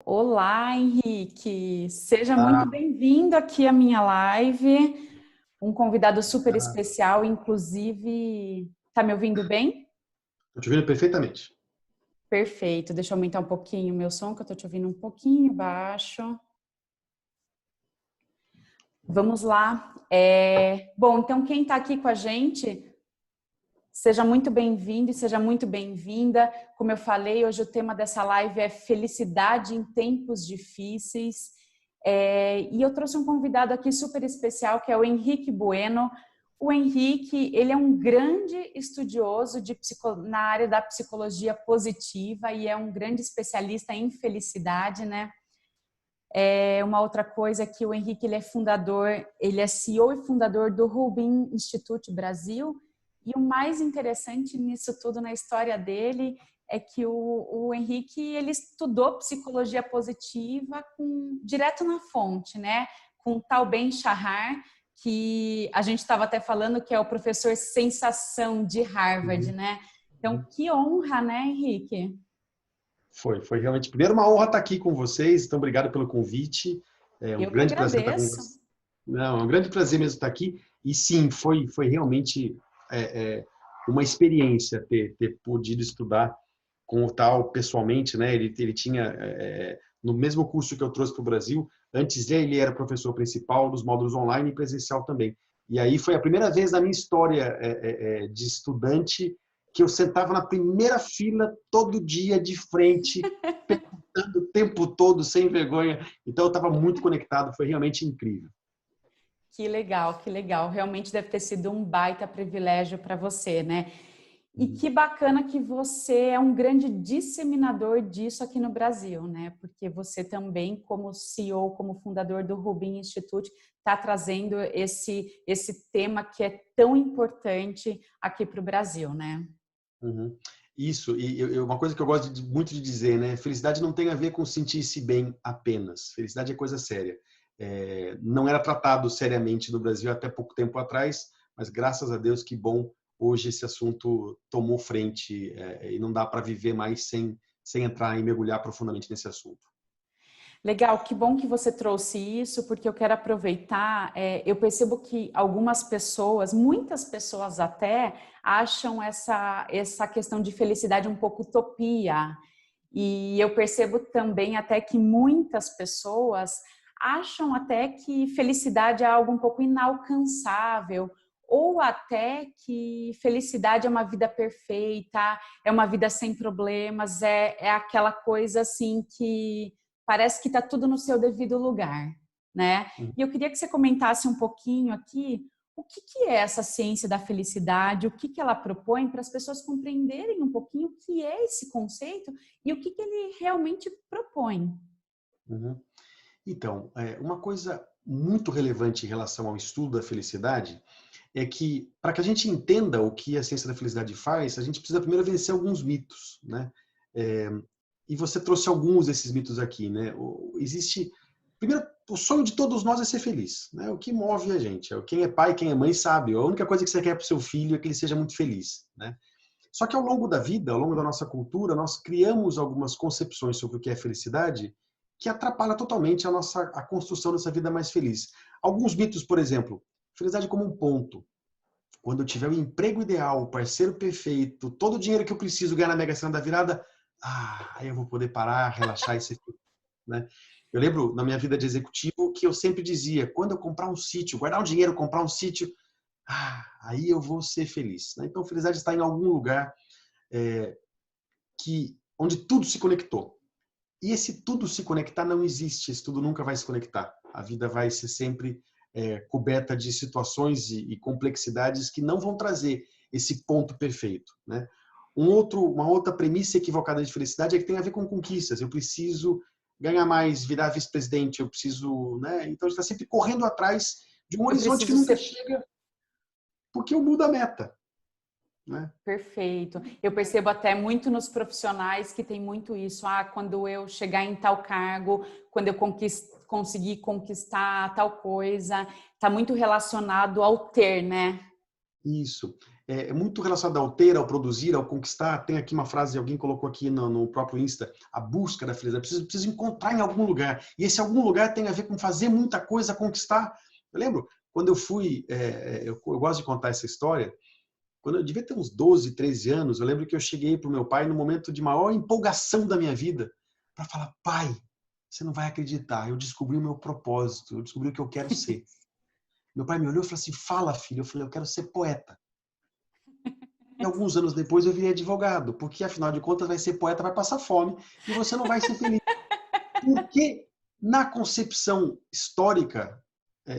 Olá, Henrique. Seja muito Ah, bem-vindo aqui à minha live. Um convidado super ah, especial, inclusive. Tá me ouvindo bem? tô te ouvindo perfeitamente. Perfeito. Deixa eu aumentar um pouquinho o meu som, que eu tô te ouvindo um pouquinho baixo. Vamos lá. Bom, então quem está aqui com a gente, seja muito bem-vindo e seja muito bem-vinda. Como eu falei, hoje o tema dessa live é felicidade em tempos difíceis. E eu trouxe um convidado aqui super especial, que é o Henrique Bueno. O Henrique, ele é um grande estudioso na área da psicologia positiva e é um grande especialista em felicidade, né? Uma outra coisa é que o Henrique, ele é CEO e fundador do Rubin Institute Brasil. E o mais interessante nisso tudo na história dele é que o Henrique, ele estudou psicologia positiva direto na fonte, né? Com o Tal Ben-Shahar, que a gente estava até falando que é o professor sensação de Harvard, Uhum, né? Então, uhum. que honra, né, Henrique? Foi realmente, primeiro, uma honra estar aqui com vocês. Então, obrigado pelo convite. É um Eu que grande prazer estar com agradeço. vocês. Não, é um grande prazer mesmo estar aqui. E sim, foi realmente uma experiência ter podido estudar com o tal pessoalmente, né? Ele tinha, no mesmo curso que eu trouxe para o Brasil, antes dele, ele era professor principal dos módulos online e presencial também. E aí foi a primeira vez na minha história de estudante que eu sentava na primeira fila todo dia de frente, perguntando o tempo todo, sem vergonha. Então eu estava muito conectado, foi realmente incrível. Que legal, que legal. Realmente deve ter sido um baita privilégio para você, né? E que bacana que você é um grande disseminador disso aqui no Brasil, né? Porque você também, como CEO, como fundador do Rubin Institute, está trazendo esse tema que é tão importante aqui para o Brasil, né? Uhum. Isso, e uma coisa que eu gosto muito de dizer, né? Felicidade não tem a ver com sentir-se bem apenas. Felicidade é coisa séria. Não era tratado seriamente no Brasil até pouco tempo atrás, mas graças a Deus, que bom, hoje esse assunto tomou frente, e não dá para viver mais sem entrar e mergulhar profundamente nesse assunto. Legal, que bom que você trouxe isso, porque eu quero aproveitar. Eu percebo que algumas pessoas, muitas pessoas até, acham essa questão de felicidade um pouco utopia. E eu percebo também até que muitas pessoas acham até que felicidade é algo um pouco inalcançável, ou até que felicidade é uma vida perfeita, é uma vida sem problemas, é aquela coisa assim que parece que está tudo no seu devido lugar, né? E eu queria que você comentasse um pouquinho aqui o que é essa ciência da felicidade, o que ela propõe para as pessoas compreenderem um pouquinho o que é esse conceito e o que ele realmente propõe. Uhum. Então, uma coisa muito relevante em relação ao estudo da felicidade é que, para que a gente entenda o que a ciência da felicidade faz, a gente precisa primeiro vencer alguns mitos, né? É, e você trouxe alguns desses mitos aqui, né? Existe, primeiro, o sonho de todos nós é ser feliz, né? O que move a gente, quem é pai, quem é mãe sabe. A única coisa que você quer para o seu filho é que ele seja muito feliz, né? Só que ao longo da vida, ao longo da nossa cultura, nós criamos algumas concepções sobre o que é felicidade que atrapalha totalmente a construção dessa vida mais feliz. Alguns mitos, por exemplo, felicidade como um ponto. Quando eu tiver o emprego ideal, o parceiro perfeito, todo o dinheiro que eu preciso ganhar na Mega Sena da virada, aí eu vou poder parar, relaxar e ser feliz, né? Eu lembro na minha vida de executivo que eu sempre dizia, quando eu comprar um sítio, guardar um dinheiro, comprar um sítio, aí eu vou ser feliz, né? Então, felicidade está em algum lugar onde tudo se conectou. E esse tudo se conectar não existe, esse tudo nunca vai se conectar. A vida vai ser sempre coberta de situações e complexidades que não vão trazer esse ponto perfeito, né? Uma outra premissa equivocada de felicidade é que tem a ver com conquistas. Eu preciso ganhar mais, virar vice-presidente, eu preciso, né? Então a gente está sempre correndo atrás de um Eu horizonte que preciso nunca ser chega porque eu mudo a meta, né? perfeito. Eu percebo até muito nos profissionais que tem muito isso. Quando eu chegar em tal cargo, quando eu conseguir conquistar tal coisa, está muito relacionado ao ter, né? Isso. é muito relacionado ao ter, ao produzir, ao conquistar. Tem aqui uma frase, alguém colocou aqui no próprio Insta, a busca da felicidade. Preciso encontrar em algum lugar. E esse algum lugar tem a ver com fazer muita coisa, conquistar. Eu lembro, quando eu fui, eu gosto de contar essa história, quando eu devia ter uns 12, 13 anos, eu lembro que eu cheguei para o meu pai no momento de maior empolgação da minha vida, para falar, pai, você não vai acreditar, eu descobri o meu propósito, eu descobri o que eu quero ser. Meu pai me olhou e falou assim, fala, filho. Eu falei, eu quero ser poeta. E alguns anos depois eu virei advogado, porque afinal de contas vai ser poeta, vai passar fome e você não vai ser feliz. Porque na concepção histórica,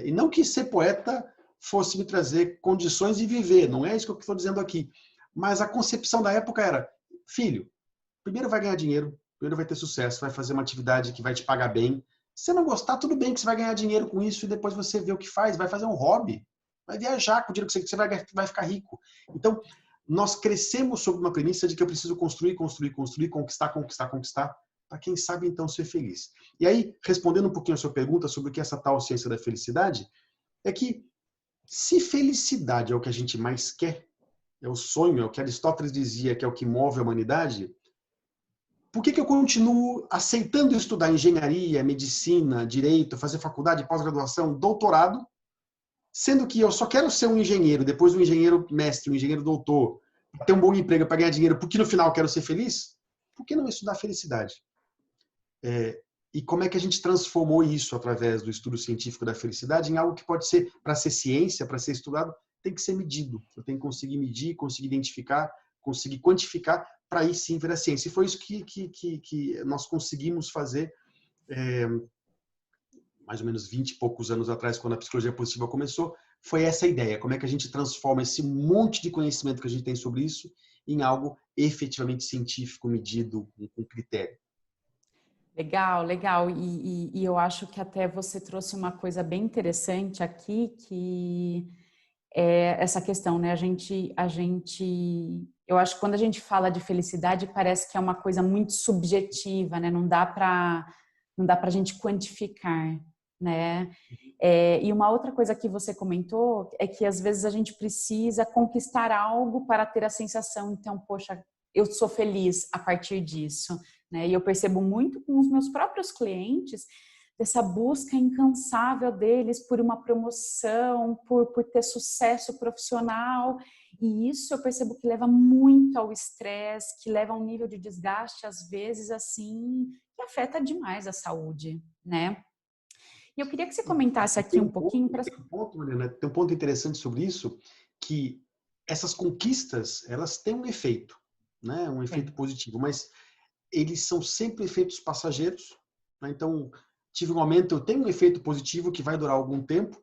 e não que ser poeta fosse me trazer condições de viver, não é isso que eu estou dizendo aqui, mas a concepção da época era, filho, primeiro vai ganhar dinheiro, primeiro vai ter sucesso, vai fazer uma atividade que vai te pagar bem. Se você não gostar, tudo bem que você vai ganhar dinheiro com isso e depois você vê o que faz, vai fazer um hobby, vai viajar com o dinheiro que você vai ficar rico. Então, nós crescemos sob uma premissa de que eu preciso construir, construir, construir, conquistar, conquistar, conquistar, para quem sabe então ser feliz. E aí, respondendo um pouquinho a sua pergunta sobre o que é essa tal ciência da felicidade, é que se felicidade é o que a gente mais quer, é o sonho, é o que Aristóteles dizia que é o que move a humanidade, por que eu continuo aceitando estudar engenharia, medicina, direito, fazer faculdade, pós-graduação, doutorado, sendo que eu só quero ser um engenheiro, depois um engenheiro mestre, um engenheiro doutor, ter um bom emprego para ganhar dinheiro, porque no final eu quero ser feliz? Por que não estudar felicidade? E como é que a gente transformou isso através do estudo científico da felicidade em algo que pode ser, para ser ciência, para ser estudado, tem que ser medido. Eu tenho que conseguir medir, conseguir identificar, conseguir quantificar, para aí sim virar ciência. E foi isso que nós conseguimos fazer mais ou menos 20 e poucos anos atrás, quando a psicologia positiva começou, foi essa ideia. Como é que a gente transforma esse monte de conhecimento que a gente tem sobre isso em algo efetivamente científico, medido, com critério. Legal, legal. E eu acho que até você trouxe uma coisa bem interessante aqui, que é essa questão, né? Eu acho que quando a gente fala de felicidade, parece que é uma coisa muito subjetiva, né? Não dá para a gente quantificar, né? E uma outra coisa que você comentou é que às vezes a gente precisa conquistar algo para ter a sensação, então, poxa, eu sou feliz a partir disso, né? E eu percebo muito com os meus próprios clientes dessa busca incansável deles por uma promoção, por ter sucesso profissional. E isso eu percebo que leva muito ao estresse, que leva a um nível de desgaste, às vezes, assim, que afeta demais a saúde, né? E eu queria que você comentasse aqui um pouquinho para... Tem um ponto interessante sobre isso, que essas conquistas, elas têm um efeito, né? Um efeito positivo, mas eles são sempre efeitos passageiros, né? Então, tive um aumento, eu tenho um efeito positivo que vai durar algum tempo,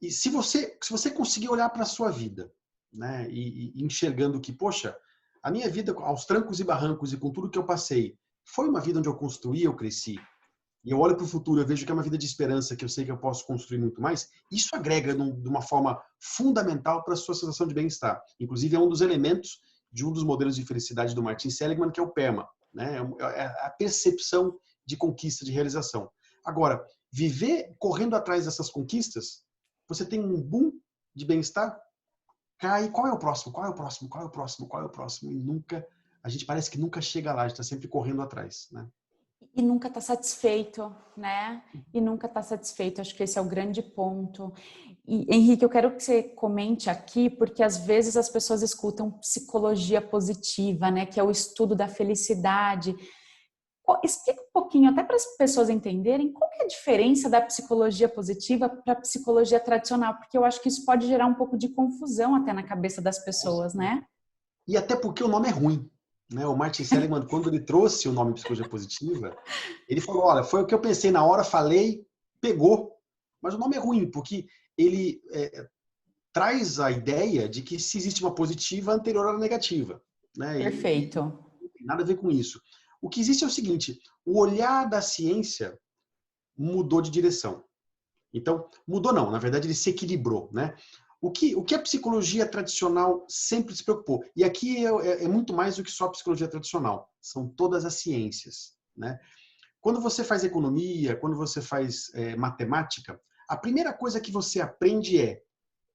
e se você conseguir olhar para a sua vida, né? E enxergando que, poxa, a minha vida, aos trancos e barrancos e com tudo que eu passei, foi uma vida onde eu construí, eu cresci, e eu olho para o futuro, eu vejo que é uma vida de esperança, que eu sei que eu posso construir muito mais, isso agrega de uma forma fundamental para a sua sensação de bem-estar. Inclusive, é um dos elementos de um dos modelos de felicidade do Martin Seligman, que é o PERMA, né? É a percepção de conquista, de realização. Agora, viver correndo atrás dessas conquistas, você tem um boom de bem-estar, cai, qual é o próximo? Qual é o próximo? Qual é o próximo? Qual é o próximo? E a gente parece que nunca chega lá, a gente está sempre correndo atrás, né? E nunca está satisfeito, né? E nunca está satisfeito. Acho que esse é o grande ponto. E, Henrique, eu quero que você comente aqui, porque às vezes as pessoas escutam psicologia positiva, né? Que é o estudo da felicidade. Explica um pouquinho, até para as pessoas entenderem, qual que é a diferença da psicologia positiva para a psicologia tradicional, porque eu acho que isso pode gerar um pouco de confusão até na cabeça das pessoas, né? E até porque o nome é ruim, né? O Martin Seligman, quando ele trouxe o nome psicologia positiva, ele falou, olha, foi o que eu pensei na hora, falei, pegou, mas o nome é ruim, porque ele traz a ideia de que se existe uma positiva, a anterior à negativa, né? Perfeito. Não tem nada a ver com isso. O que existe é o seguinte, o olhar da ciência mudou de direção. Então, mudou não, na verdade ele se equilibrou, né? O que a psicologia tradicional sempre se preocupou, e aqui é muito mais do que só a psicologia tradicional, são todas as ciências, né? Quando você faz economia, quando você faz matemática, a primeira coisa que você aprende é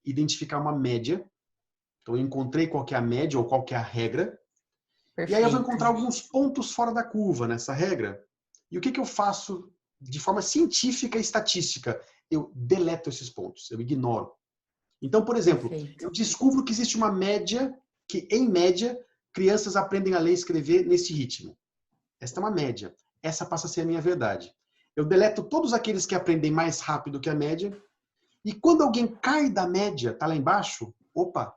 identificar uma média Então, eu encontrei qual que é a média ou qual que é a regra. Perfeito. E aí eu vou encontrar alguns pontos fora da curva nessa regra. E o que eu faço de forma científica e estatística? Eu deleto esses pontos, eu ignoro. Então, por exemplo, Perfeito. eu descubro que existe uma média, que em média, crianças aprendem a ler e escrever nesse ritmo. Esta é uma média. Essa passa a ser a minha verdade. Eu deleto todos aqueles que aprendem mais rápido que a média. E quando alguém cai da média, está lá embaixo, opa,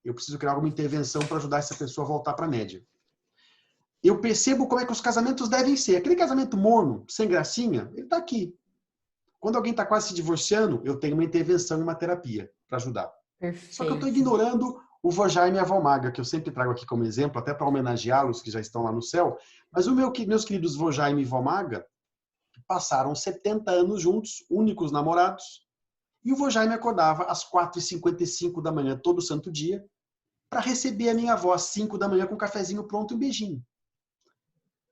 eu preciso criar alguma intervenção para ajudar essa pessoa a voltar para a média. Eu percebo como é que os casamentos devem ser. Aquele casamento morno, sem gracinha, ele está aqui. Quando alguém está quase se divorciando, eu tenho uma intervenção e uma terapia para ajudar. Só que eu estou Perfeito. ignorando o Vojai e a Valmaga, que eu sempre trago aqui como exemplo, até para homenageá-los que já estão lá no céu. Mas meus queridos Vojai e Valmaga passaram 70 anos juntos, únicos namorados. E o Vojai me acordava às 4h55 da manhã, todo santo dia, para receber a minha avó às 5 da manhã com um cafezinho pronto e um beijinho.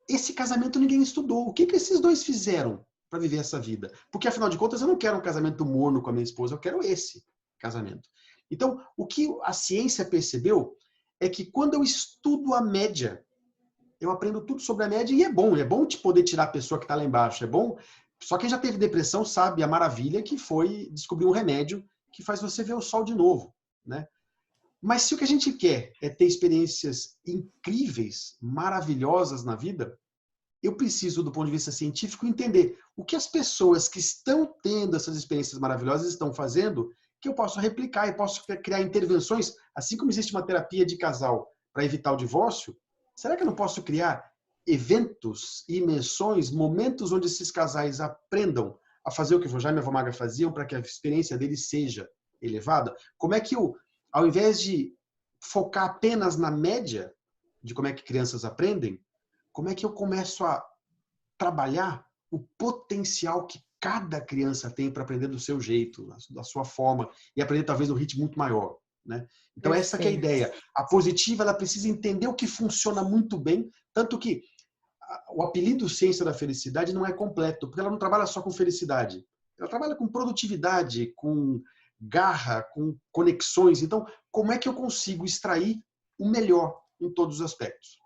Esse casamento ninguém estudou. O que esses dois fizeram para viver essa vida? Porque, afinal de contas, eu não quero um casamento morno com a minha esposa, eu quero esse casamento. Então, o que a ciência percebeu é que quando eu estudo a média, eu aprendo tudo sobre a média e é bom te poder tirar a pessoa que está lá embaixo, é bom. Só quem já teve depressão sabe a maravilha que foi descobrir um remédio que faz você ver o sol de novo, né? Mas se o que a gente quer é ter experiências incríveis, maravilhosas na vida, eu preciso, do ponto de vista científico, entender o que as pessoas que estão tendo essas experiências maravilhosas estão fazendo, que eu posso replicar e posso criar intervenções, assim como existe uma terapia de casal para evitar o divórcio, será que eu não posso criar eventos, imersões, momentos onde esses casais aprendam a fazer o que o Vojai e a Vomaga faziam para que a experiência deles seja elevada? Como é que eu, ao invés de focar apenas na média de como é que crianças aprendem, como é que eu começo a trabalhar o potencial que cada criança tem para aprender do seu jeito, da sua forma, e aprender talvez num ritmo muito maior, né? Então essa que é a ideia. A positiva, ela precisa entender o que funciona muito bem, tanto que o apelido Ciência da Felicidade não é completo, porque ela não trabalha só com felicidade. Ela trabalha com produtividade, com garra, com conexões. Então, como é que eu consigo extrair o melhor em todos os aspectos?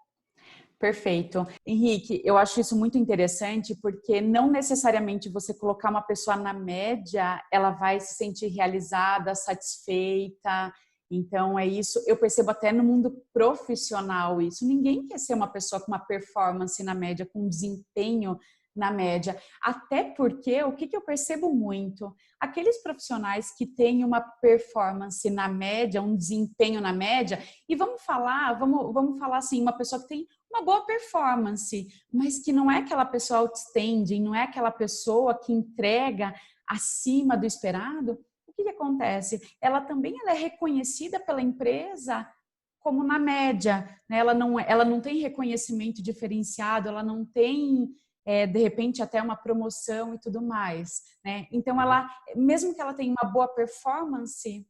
Perfeito. Henrique, eu acho isso muito interessante porque não necessariamente você colocar uma pessoa na média, ela vai se sentir realizada, satisfeita. Então, é isso. Eu percebo até no mundo profissional isso. Ninguém quer ser uma pessoa com uma performance na média, com um desempenho na média. Até porque, o que eu percebo muito? Aqueles profissionais que têm uma performance na média, um desempenho na média, e vamos falar assim, uma pessoa que tem uma boa performance, mas que não é aquela pessoa outstanding, não é aquela pessoa que entrega acima do esperado, o que acontece? Ela é reconhecida pela empresa como na média, né? Ela não tem reconhecimento diferenciado, ela não tem, de repente, até uma promoção e tudo mais, né? Então, mesmo que ela tenha uma boa performance,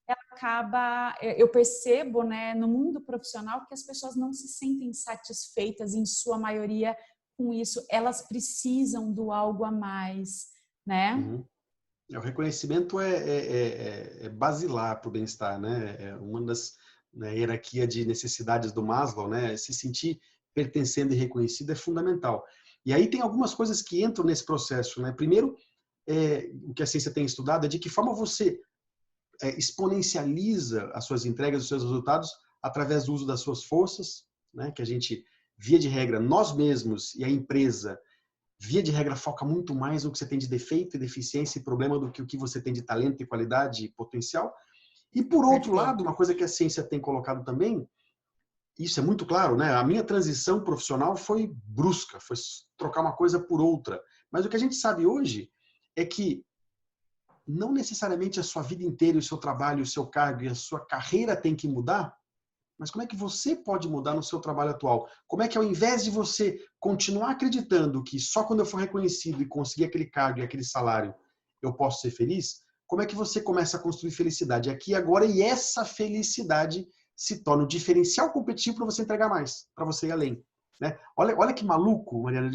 ela acaba, eu percebo, né, no mundo profissional que as pessoas não se sentem satisfeitas em sua maioria com isso, elas precisam do algo a mais, né? Uhum. O reconhecimento é basilar para o bem-estar, né? É uma das, né, hierarquia de necessidades do Maslow, né? Se sentir pertencendo e reconhecido é fundamental. E aí tem algumas coisas que entram nesse processo, né? Primeiro, o que a ciência tem estudado é de que forma você exponencializa as suas entregas, os seus resultados através do uso das suas forças, né? Que a gente, via de regra, nós mesmos e a empresa, via de regra, foca muito mais no que você tem de defeito e deficiência e problema do que o que você tem de talento e qualidade e potencial. E, por outro lado, uma coisa que a ciência tem colocado também, isso é muito claro, né? A minha transição profissional foi brusca, foi trocar uma coisa por outra. Mas o que a gente sabe hoje é que não necessariamente a sua vida inteira, o seu trabalho, o seu cargo e a sua carreira tem que mudar, mas como é que você pode mudar no seu trabalho atual? Como é que, ao invés de você continuar acreditando que só quando eu for reconhecido e conseguir aquele cargo e aquele salário eu posso ser feliz, como é que você começa a construir felicidade aqui e agora, e essa felicidade se torna um diferencial competitivo para você entregar mais, para você ir além, né? Olha que maluco, Mariana.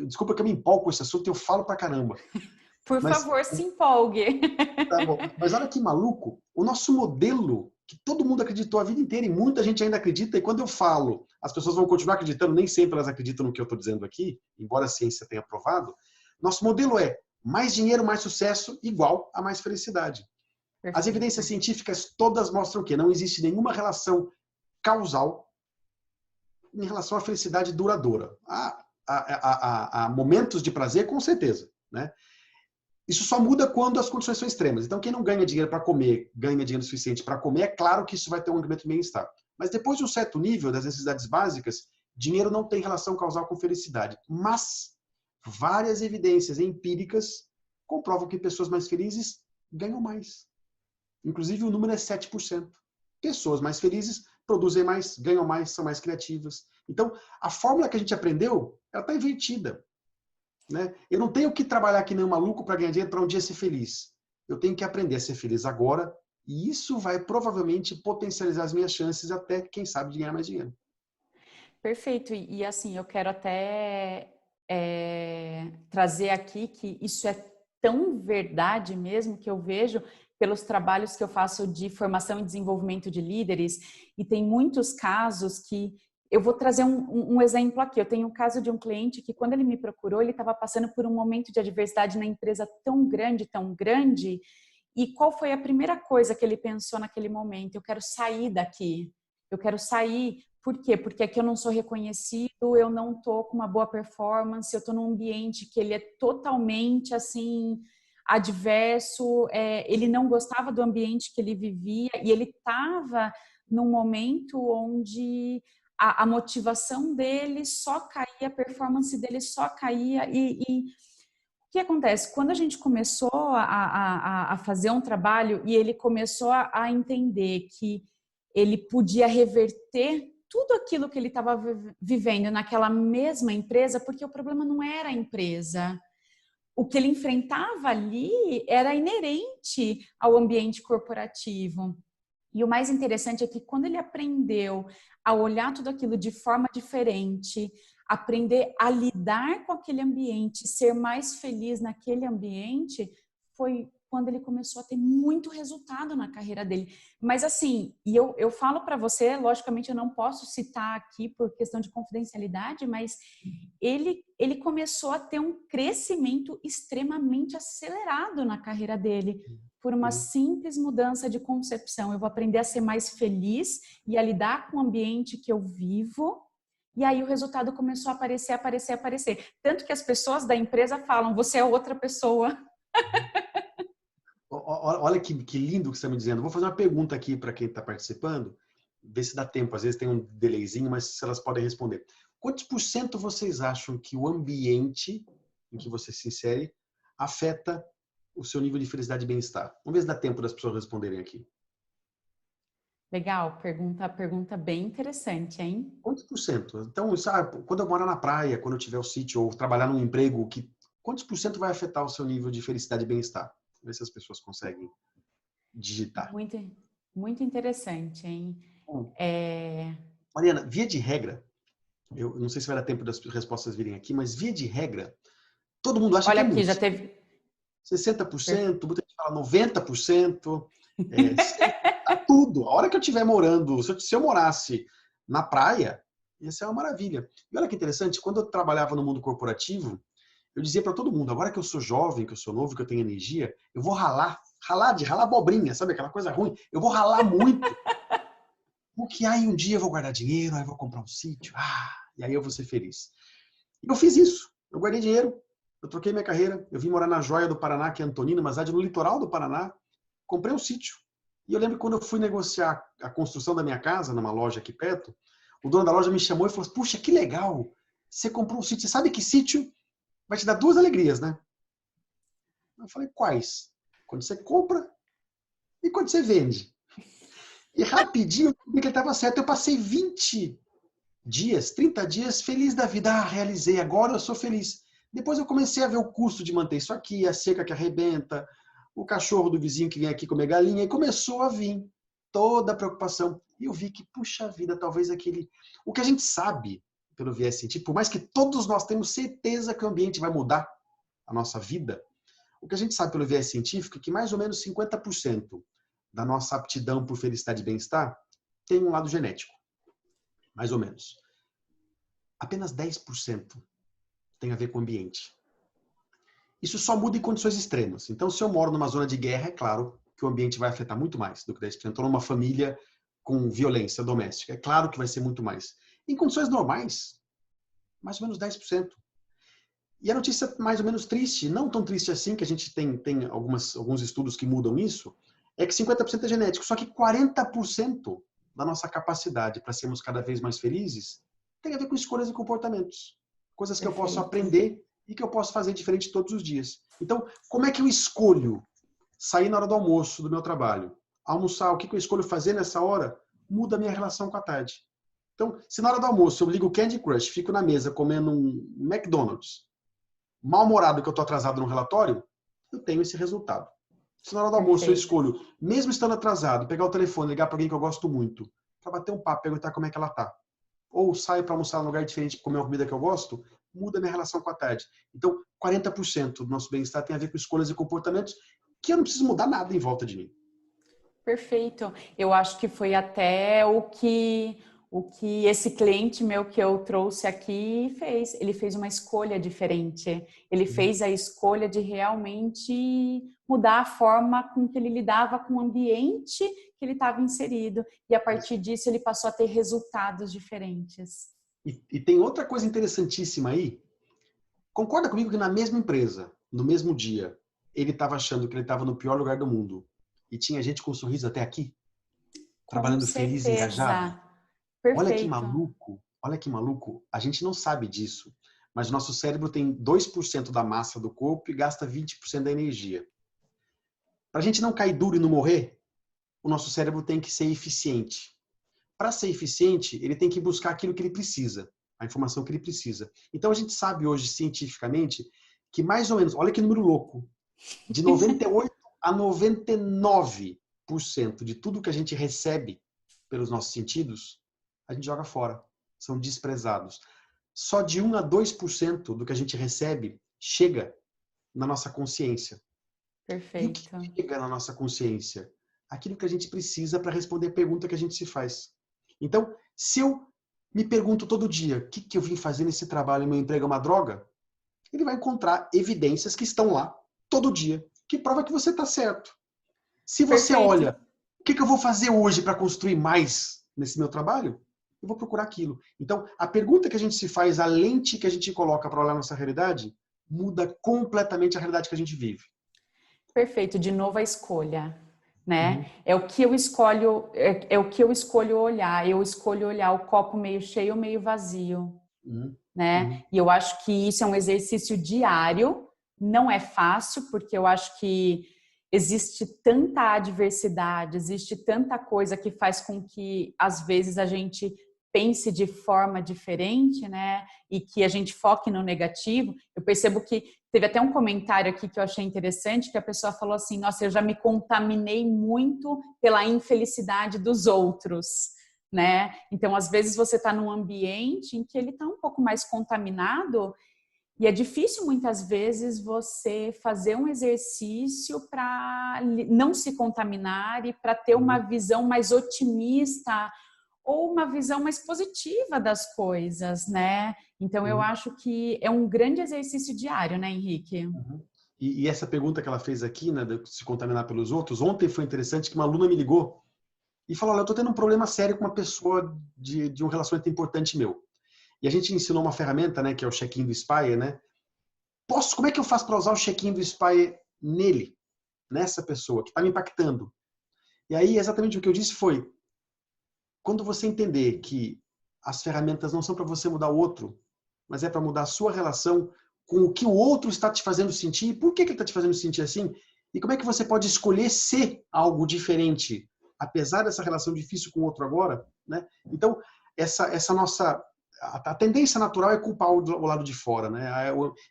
Desculpa que eu me empolgo com esse assunto e eu falo pra caramba. Por favor, se empolgue. Tá bom. Mas olha que maluco, o nosso modelo que todo mundo acreditou a vida inteira e muita gente ainda acredita. E quando eu falo, as pessoas vão continuar acreditando, nem sempre elas acreditam no que eu estou dizendo aqui, embora a ciência tenha provado. Nosso modelo é mais dinheiro, mais sucesso, igual a mais felicidade. Perfeito. As evidências científicas todas mostram que não existe nenhuma relação causal em relação à felicidade duradoura. Há momentos de prazer, com certeza, né? Isso só muda quando as condições são extremas. Então, quem não ganha dinheiro para comer, ganha dinheiro suficiente para comer, é claro que isso vai ter um incremento de bem-estar. Mas depois de um certo nível das necessidades básicas, dinheiro não tem relação causal com felicidade. Mas várias evidências empíricas comprovam que pessoas mais felizes ganham mais. Inclusive, o número é 7%. Pessoas mais felizes produzem mais, ganham mais, são mais criativas. Então, a fórmula que a gente aprendeu, ela está invertida. Né? Eu não tenho que trabalhar que nem um maluco para ganhar dinheiro para um dia ser feliz. Eu tenho que aprender a ser feliz agora e isso vai provavelmente potencializar as minhas chances até, quem sabe, de ganhar mais dinheiro. Perfeito. E assim, eu quero até trazer aqui que isso é tão verdade mesmo que eu vejo pelos trabalhos que eu faço de formação e desenvolvimento de líderes, e tem muitos casos que eu vou trazer um exemplo aqui. Eu tenho um caso de um cliente que, quando ele me procurou, ele estava passando por um momento de adversidade na empresa tão grande, e qual foi a primeira coisa que ele pensou naquele momento? Eu quero sair daqui, eu quero sair. Por quê? Porque aqui eu não sou reconhecido, eu não estou com uma boa performance, eu estou num ambiente que ele é totalmente assim adverso, ele não gostava do ambiente que ele vivia e ele estava num momento onde a motivação dele só caía, a performance dele só caía e o que acontece? Quando a gente começou a fazer um trabalho e ele começou a entender que ele podia reverter tudo aquilo que ele estava vivendo naquela mesma empresa, porque o problema não era a empresa. O que ele enfrentava ali era inerente ao ambiente corporativo. E o mais interessante é que, quando ele aprendeu a olhar tudo aquilo de forma diferente, aprender a lidar com aquele ambiente, ser mais feliz naquele ambiente, foi quando ele começou a ter muito resultado na carreira dele. Mas assim, e eu falo para você, logicamente eu não posso citar aqui por questão de confidencialidade, mas ele começou a ter um crescimento extremamente acelerado na carreira dele, por uma simples mudança de concepção. Eu vou aprender a ser mais feliz e a lidar com o ambiente que eu vivo. E aí o resultado começou a aparecer. Tanto que as pessoas da empresa falam, você é outra pessoa. Olha que lindo que você está me dizendo. Vou fazer uma pergunta aqui para quem está participando, ver se dá tempo. Às vezes tem um delayzinho, mas se elas podem responder. Quantos por cento vocês acham que o ambiente em que você se insere afeta o seu nível de felicidade e bem-estar? Vamos ver se dá tempo das pessoas responderem aqui. Legal, pergunta bem interessante, hein? Quantos por cento? Então, quando eu morar na praia, quando eu tiver o sítio ou trabalhar num emprego, quantos por cento vai afetar o seu nível de felicidade e bem-estar? Ver se as pessoas conseguem digitar. Muito interessante, hein? Mariana, via de regra, eu não sei se vai dar tempo das respostas virem aqui, mas via de regra, todo mundo acha Olha que é aqui, muito. já teve 60%, muita gente fala 90%, tudo. A hora que eu estiver morando, se eu morasse na praia, ia ser uma maravilha. E olha que interessante, quando eu trabalhava no mundo corporativo, eu dizia para todo mundo, agora que eu sou jovem, que eu sou novo, que eu tenho energia, eu vou ralar abobrinha, sabe aquela coisa ruim? Eu vou ralar muito. Porque aí um dia eu vou guardar dinheiro, aí eu vou comprar um sítio, e aí eu vou ser feliz. E eu fiz isso. Eu guardei dinheiro, eu troquei minha carreira, eu vim morar na Joia do Paraná, que é Antonina, uma cidade no litoral do Paraná, comprei um sítio. E eu lembro que, quando eu fui negociar a construção da minha casa, numa loja aqui perto, o dono da loja me chamou e falou, puxa, que legal, você comprou um sítio, você sabe que sítio vai te dar duas alegrias, né? Eu falei, quais? Quando você compra e quando você vende. E rapidinho, eu vi que ele estava certo. Eu passei 20 dias, 30 dias feliz da vida. Realizei, agora eu sou feliz. Depois eu comecei a ver o custo de manter isso aqui, a seca que arrebenta, o cachorro do vizinho que vem aqui comer galinha, e começou a vir toda a preocupação. E eu vi que, puxa vida, talvez aquele... O que a gente sabe, pelo viés científico, por mais que todos nós temos certeza que o ambiente vai mudar a nossa vida, o que a gente sabe pelo viés científico é que mais ou menos 50% da nossa aptidão por felicidade e bem-estar tem um lado genético, mais ou menos. Apenas 10% tem a ver com o ambiente. Isso só muda em condições extremas. Então, se eu moro numa zona de guerra, é claro que o ambiente vai afetar muito mais do que 10%. Ou numa família com violência doméstica, é claro que vai ser muito mais. Em condições normais, mais ou menos 10%. E a notícia mais ou menos triste, não tão triste assim, que a gente tem alguns estudos que mudam isso, é que 50% é genético, só que 40% da nossa capacidade para sermos cada vez mais felizes tem a ver com escolhas e comportamentos. Coisas que eu posso aprender e que eu posso fazer diferente todos os dias. Então, como é que eu escolho sair na hora do almoço do meu trabalho? Almoçar, o que eu escolho fazer nessa hora, muda a minha relação com a tarde. Então, se na hora do almoço eu ligo o Candy Crush, fico na mesa comendo um McDonald's, mal-humorado que eu estou atrasado no relatório, eu tenho esse resultado. Se na hora do almoço eu escolho, mesmo estando atrasado, pegar o telefone, ligar para alguém que eu gosto muito, para bater um papo, perguntar como é que ela tá. Ou saio para almoçar num lugar diferente para comer uma comida que eu gosto, muda a minha relação com a tarde. Então, 40% do nosso bem-estar tem a ver com escolhas e comportamentos que eu não preciso mudar nada em volta de mim. Perfeito. Eu acho que foi até o que esse cliente meu que eu trouxe aqui fez. Ele fez uma escolha diferente. Ele fez a escolha de realmente mudar a forma com que ele lidava com o ambiente que ele estava inserido. E a partir disso ele passou a ter resultados diferentes. E tem outra coisa interessantíssima aí. Concorda comigo que na mesma empresa, no mesmo dia, ele estava achando que ele estava no pior lugar do mundo e tinha gente com um sorriso até aqui, trabalhando feliz e engajado? Olha que Perfeito. maluco, olha que maluco. A gente não sabe disso, mas o nosso cérebro tem 2% da massa do corpo e gasta 20% da energia. Para a gente não cair duro e não morrer, o nosso cérebro tem que ser eficiente. Para ser eficiente, ele tem que buscar aquilo que ele precisa, a informação que ele precisa. Então a gente sabe hoje, cientificamente, que mais ou menos, olha que número louco, de 98 a 99% de tudo que a gente recebe pelos nossos sentidos, a gente joga fora, são desprezados. Só de 1 a 2% do que a gente recebe chega na nossa consciência. E o que Perfeito. chega na nossa consciência? Aquilo que a gente precisa para responder a pergunta que a gente se faz. Então, se eu me pergunto todo dia o que eu vim fazer nesse trabalho e meu emprego é uma droga, ele vai encontrar evidências que estão lá todo dia, que prova que você está certo. Se você olha, o que eu vou fazer hoje para construir mais nesse meu trabalho? Eu vou procurar aquilo. Então, a pergunta que a gente se faz, a lente que a gente coloca para olhar nossa realidade, muda completamente a realidade que a gente vive. Perfeito. De novo a escolha, né? É o que eu escolho, é o que eu escolho olhar. Eu escolho olhar o copo meio cheio ou meio vazio, né? E eu acho que isso é um exercício diário. Não é fácil, porque eu acho que existe tanta adversidade, existe tanta coisa que faz com que, às vezes, a gente pense de forma diferente, né? E que a gente foque no negativo. Eu percebo que teve até um comentário aqui que eu achei interessante, que a pessoa falou assim, nossa, eu já me contaminei muito pela infelicidade dos outros, né? Então, às vezes, você está num ambiente em que ele está um pouco mais contaminado e é difícil, muitas vezes, você fazer um exercício para não se contaminar e para ter uma visão mais otimista ou uma visão mais positiva das coisas, né? Então, eu acho que é um grande exercício diário, né, Henrique? E essa pergunta que ela fez aqui, né, de se contaminar pelos outros, ontem foi interessante que uma aluna me ligou e falou, olha, eu estou tendo um problema sério com uma pessoa de um relacionamento importante meu. E a gente ensinou uma ferramenta, né, que é o check-in do Spire, né? Como é que eu faço para usar o check-in do Spire nele, nessa pessoa que está me impactando? E aí, exatamente o que eu disse foi, quando você entender que as ferramentas não são para você mudar o outro, mas é para mudar a sua relação com o que o outro está te fazendo sentir, por que ele está te fazendo sentir assim, e como é que você pode escolher ser algo diferente, apesar dessa relação difícil com o outro agora, né? Então, essa nossa... A tendência natural é culpar o lado de fora, né?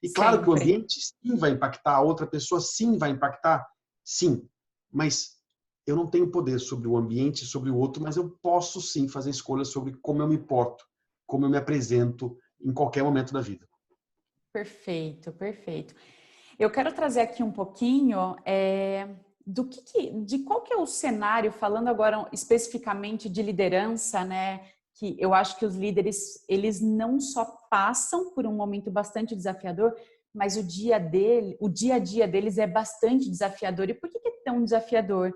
E claro que o ambiente sim vai impactar, a outra pessoa sim vai impactar, sim, mas eu não tenho poder sobre o ambiente, sobre o outro, mas eu posso sim fazer escolhas sobre como eu me porto, como eu me apresento em qualquer momento da vida. Perfeito, perfeito. Eu quero trazer aqui um pouquinho de qual que é o cenário, falando agora especificamente de liderança, né? Que eu acho que os líderes, eles não só passam por um momento bastante desafiador, mas o dia a dia deles é bastante desafiador. E por que é tão desafiador?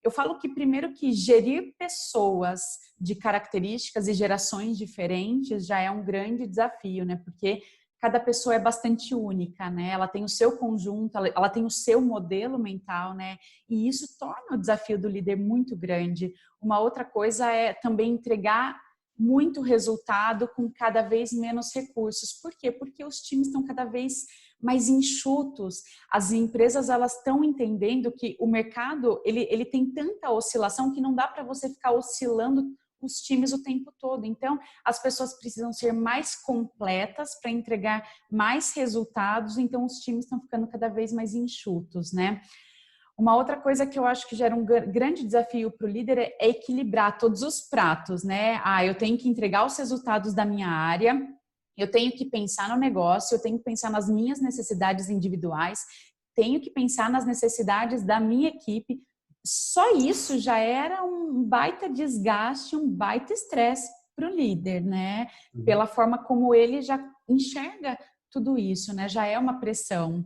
Eu falo que primeiro que gerir pessoas de características e gerações diferentes já é um grande desafio, né? Porque cada pessoa é bastante única, né? Ela tem o seu conjunto, ela tem o seu modelo mental, né? E isso torna o desafio do líder muito grande. Uma outra coisa é também entregar muito resultado com cada vez menos recursos. Por quê? Porque os times estão cada vez mais enxutos. As empresas, elas estão entendendo que o mercado, ele tem tanta oscilação que não dá para você ficar oscilando os times o tempo todo. Então, as pessoas precisam ser mais completas para entregar mais resultados, então os times estão ficando cada vez mais enxutos, né? Uma outra coisa que eu acho que gera um grande desafio para o líder é equilibrar todos os pratos, né? Eu tenho que entregar os resultados da minha área, eu tenho que pensar no negócio, eu tenho que pensar nas minhas necessidades individuais, tenho que pensar nas necessidades da minha equipe. Só isso já era um baita desgaste, um baita estresse para o líder, né? Uhum. Pela forma como ele já enxerga tudo isso, né? Já é uma pressão.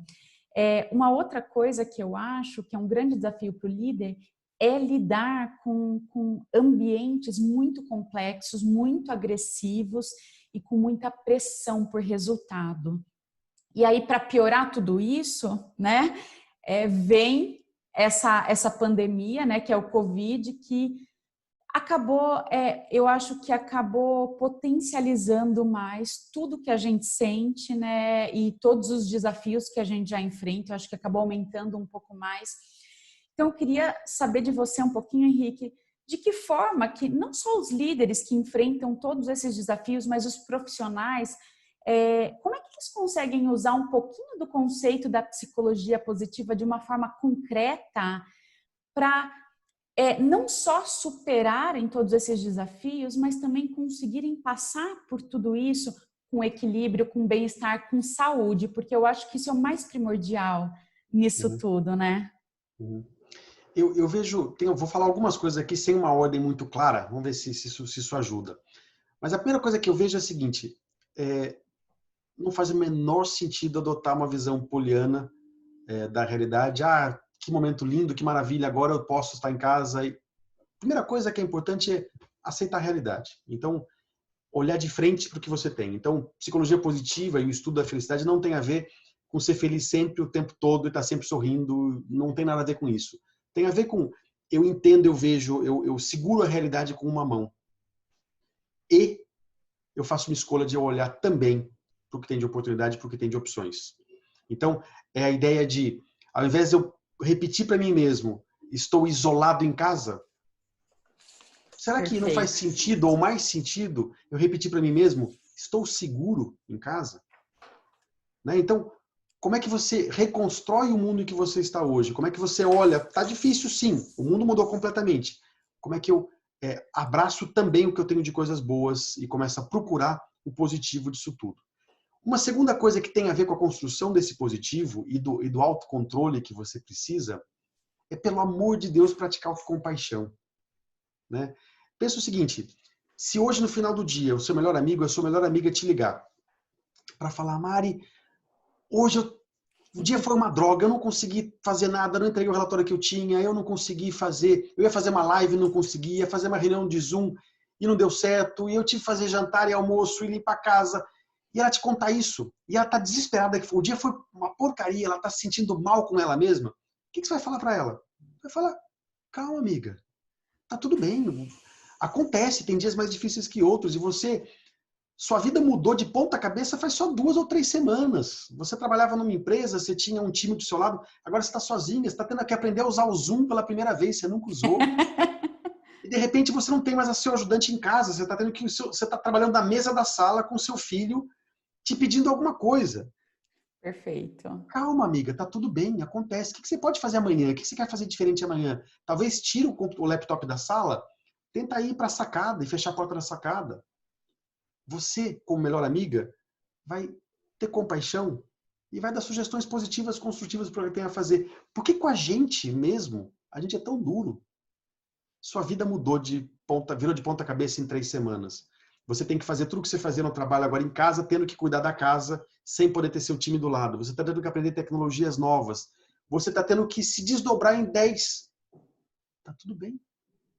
Uma outra coisa que eu acho que é um grande desafio para o líder é lidar com ambientes muito complexos, muito agressivos e com muita pressão por resultado. E aí, para piorar tudo isso, né, vem essa pandemia, né, que é o Covid, que acabou, eu acho que acabou potencializando mais tudo que a gente sente, né? E todos os desafios que a gente já enfrenta, eu acho que acabou aumentando um pouco mais. Então, eu queria saber de você um pouquinho, Henrique, de que forma que não só os líderes que enfrentam todos esses desafios, mas os profissionais, como é que eles conseguem usar um pouquinho do conceito da psicologia positiva de uma forma concreta para não só superarem todos esses desafios, mas também conseguirem passar por tudo isso com equilíbrio, com bem-estar, com saúde, porque eu acho que isso é o mais primordial nisso Uhum. tudo, né? Uhum. Eu vejo, vou falar algumas coisas aqui sem uma ordem muito clara, vamos ver se isso ajuda. Mas a primeira coisa que eu vejo é a seguinte, não faz o menor sentido adotar uma visão poliana da realidade. Que momento lindo, que maravilha, agora eu posso estar em casa. Primeira coisa que é importante é aceitar a realidade. Então, olhar de frente para o que você tem. Então, psicologia positiva e o estudo da felicidade não tem a ver com ser feliz sempre, o tempo todo, e estar sempre sorrindo, não tem nada a ver com isso. Tem a ver com, eu entendo, eu vejo, eu seguro a realidade com uma mão. E eu faço uma escolha de olhar também para o que tem de oportunidade, para o que tem de opções. Então, é a ideia de, ao invés de eu repetir para mim mesmo, estou isolado em casa, será que não faz Perfeito. sentido, ou mais sentido, eu repetir para mim mesmo, estou seguro em casa? Né? Então, como é que você reconstrói o mundo em que você está hoje? Como é que você olha? Tá difícil, sim. O mundo mudou completamente. Como é que eu abraço também o que eu tenho de coisas boas e começo a procurar o positivo disso tudo? Uma segunda coisa que tem a ver com a construção desse positivo e do autocontrole que você precisa é, pelo amor de Deus, praticar compaixão. Né? Pensa o seguinte, se hoje no final do dia o seu melhor amigo, a sua melhor amiga te ligar para falar, Mari, hoje o dia foi uma droga, eu não consegui fazer nada, não entreguei o relatório que eu tinha, eu não consegui fazer, eu ia fazer uma live e não consegui, ia fazer uma reunião de Zoom e não deu certo, e eu tive que fazer jantar e almoço e limpar a casa, e ela te contar isso, e ela tá desesperada, que o dia foi uma porcaria, ela tá se sentindo mal com ela mesma, o que você vai falar para ela? Vai falar, calma amiga, tá tudo bem, acontece, tem dias mais difíceis que outros, e sua vida mudou de ponta cabeça faz só 2 ou 3 semanas. Você trabalhava numa empresa, você tinha um time do seu lado, agora você está sozinha, você está tendo que aprender a usar o Zoom pela primeira vez, você nunca usou. E de repente você não tem mais a seu ajudante em casa, você está tendo que você está trabalhando na mesa da sala com seu filho, te pedindo alguma coisa. Perfeito. Calma, amiga, tá tudo bem, acontece. O que você pode fazer amanhã? O que você quer fazer diferente amanhã? Talvez tire o laptop da sala, tenta ir para a sacada e fechar a porta da sacada. Você, como melhor amiga, vai ter compaixão e vai dar sugestões positivas, construtivas para o que tem a fazer. Por que com a gente mesmo, a gente é tão duro? Sua vida mudou virou de ponta cabeça em 3 semanas. Você tem que fazer tudo o que você fazia no trabalho agora em casa, tendo que cuidar da casa, sem poder ter seu time do lado. Você está tendo que aprender tecnologias novas. Você está tendo que se desdobrar em 10. Tá tudo bem.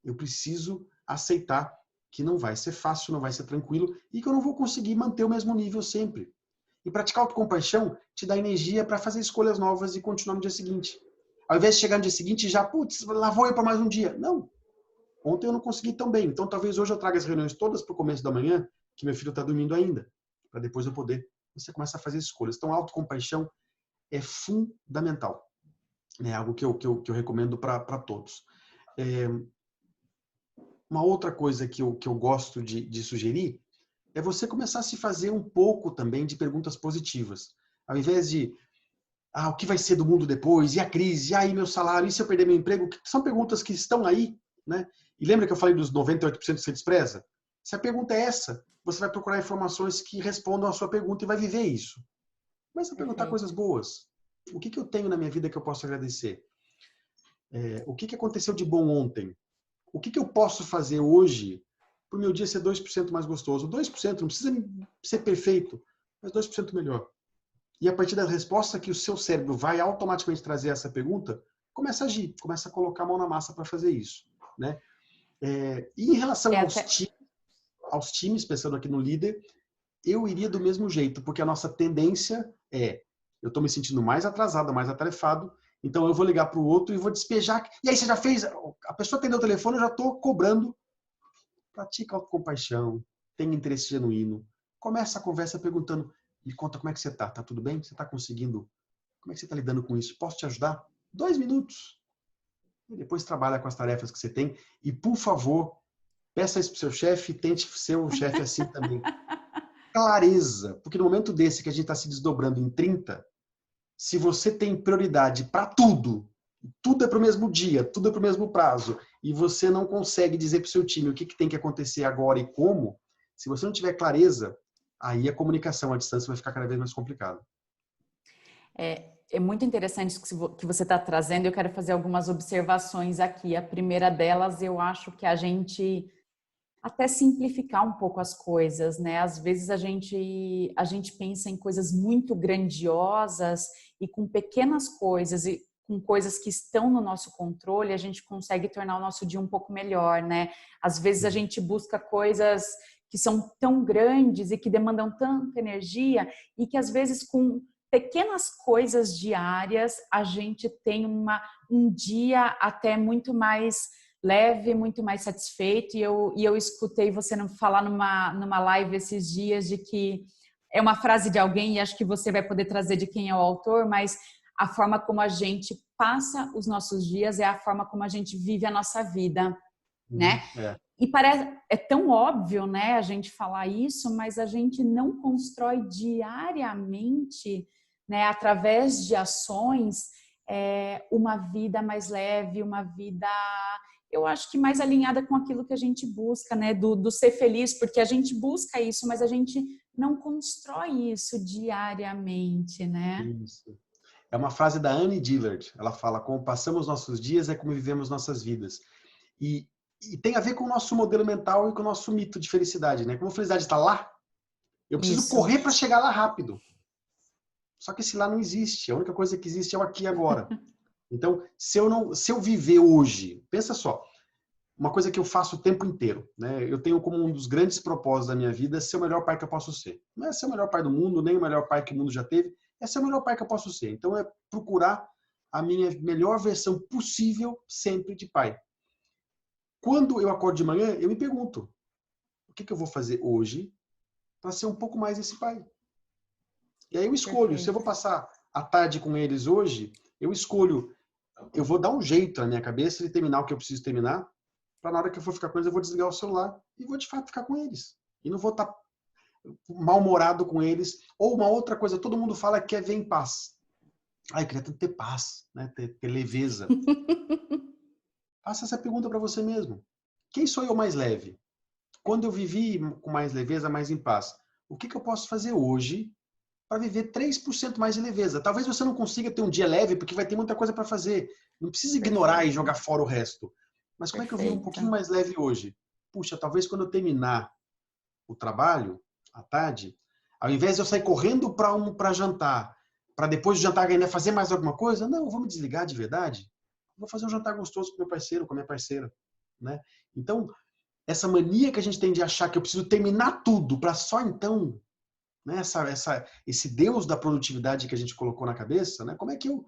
Eu preciso aceitar que não vai ser fácil, não vai ser tranquilo e que eu não vou conseguir manter o mesmo nível sempre. E praticar autocompaixão te dá energia para fazer escolhas novas e continuar no dia seguinte. Ao invés de chegar no dia seguinte e já, putz, lá vou eu para mais um dia. Não. Ontem eu não consegui tão bem. Então talvez hoje eu traga as reuniões todas para o começo da manhã, que meu filho está dormindo ainda, para depois eu poder. Você começa a fazer escolhas. Então a autocompaixão é fundamental. É algo que eu recomendo para todos. Uma outra coisa que eu gosto de sugerir é você começar a se fazer um pouco também de perguntas positivas. Ao invés de, o que vai ser do mundo depois? E a crise? E aí meu salário? E se eu perder meu emprego? São perguntas que estão aí, né? E lembra que eu falei dos 98% que você despreza? Se a pergunta é essa, você vai procurar informações que respondam à sua pergunta e vai viver isso. Começa a perguntar coisas boas. O que eu tenho na minha vida que eu posso agradecer? O que aconteceu de bom ontem? O que eu posso fazer hoje para o meu dia ser 2% mais gostoso? 2% não precisa ser perfeito, mas 2% melhor. E a partir da resposta que o seu cérebro vai automaticamente trazer essa pergunta, começa a agir, começa a colocar a mão na massa para fazer isso, né? E em relação aos times, pensando aqui no líder, eu iria do mesmo jeito, porque a nossa tendência eu estou me sentindo mais atrasado, mais atarefado, então eu vou ligar para o outro e vou despejar. E aí você já fez, a pessoa atendeu o telefone, eu já estou cobrando. Pratica autocompaixão, tenha interesse genuíno. Começa a conversa perguntando, me conta como é que você está, tá tudo bem? Você está conseguindo? Como é que você está lidando com isso? Posso te ajudar? 2 minutos. E depois trabalha com as tarefas que você tem. E, por favor, peça isso para o seu chefe e tente ser o chefe assim também. Clareza, porque no momento desse que a gente está se desdobrando em 30, se você tem prioridade para tudo, tudo é para o mesmo dia, tudo é para o mesmo prazo, e você não consegue dizer para o seu time o que tem que acontecer agora e como, se você não tiver clareza, aí a comunicação à distância vai ficar cada vez mais complicada. É muito interessante o que você está trazendo. Eu quero fazer algumas observações aqui. A primeira delas, eu acho que a gente até simplificar um pouco as coisas, né? Às vezes a gente pensa em coisas muito grandiosas e com pequenas coisas e com coisas que estão no nosso controle, a gente consegue tornar o nosso dia um pouco melhor, né? Às vezes a gente busca coisas que são tão grandes e que demandam tanta energia e que às vezes com pequenas coisas diárias a gente tem um dia até muito mais leve, muito mais satisfeito. E eu escutei você falar numa live esses dias de que é uma frase de alguém, e acho que você vai poder trazer de quem é o autor, mas a forma como a gente passa os nossos dias é a forma como a gente vive a nossa vida, né? E é tão óbvio, né, a gente falar isso, mas a gente não constrói diariamente, né, através de ações, uma vida mais leve, uma vida, eu acho que mais alinhada com aquilo que a gente busca, né? Do ser feliz, porque a gente busca isso, mas a gente não constrói isso diariamente, né? Isso. É uma frase da Annie Dillard. Ela fala, como passamos nossos dias é como vivemos nossas vidas. E tem a ver com o nosso modelo mental e com o nosso mito de felicidade, né? Como a felicidade está lá, eu preciso correr para chegar lá rápido. Só que esse lá não existe. A única coisa que existe é o aqui e agora. Então, se eu viver hoje, pensa só, uma coisa que eu faço o tempo inteiro, né? Eu tenho como um dos grandes propósitos da minha vida ser o melhor pai que eu posso ser. Não é ser o melhor pai do mundo, nem o melhor pai que o mundo já teve, é ser o melhor pai que eu posso ser. Então, é procurar a minha melhor versão possível sempre de pai. Quando eu acordo de manhã, eu me pergunto, o que eu vou fazer hoje para ser um pouco mais esse pai? E aí eu escolho, Perfeito. Se eu vou passar a tarde com eles hoje, eu escolho, eu vou dar um jeito na minha cabeça de terminar o que eu preciso terminar, para na hora que eu for ficar com eles, eu vou desligar o celular e vou de fato ficar com eles. E não vou estar mal-humorado com eles. Ou uma outra coisa, todo mundo fala que quer ver em paz. Eu queria tanto ter paz, né? ter leveza. Faça essa pergunta para você mesmo. Quem sou eu mais leve? Quando eu vivi com mais leveza, mais em paz, o que eu posso fazer hoje para viver 3% mais de leveza. Talvez você não consiga ter um dia leve, porque vai ter muita coisa para fazer. Não precisa ignorar e jogar fora o resto. Mas como é que eu vivo um pouquinho mais leve hoje? Puxa, talvez quando eu terminar o trabalho, à tarde, ao invés de eu sair correndo para jantar, para depois do jantar ainda fazer mais alguma coisa, não, eu vou me desligar de verdade. Vou fazer um jantar gostoso com meu parceiro, com a minha parceira. Né? Então, essa mania que a gente tem de achar que eu preciso terminar tudo para só então, né? Esse Deus da produtividade que a gente colocou na cabeça, né? Como é que eu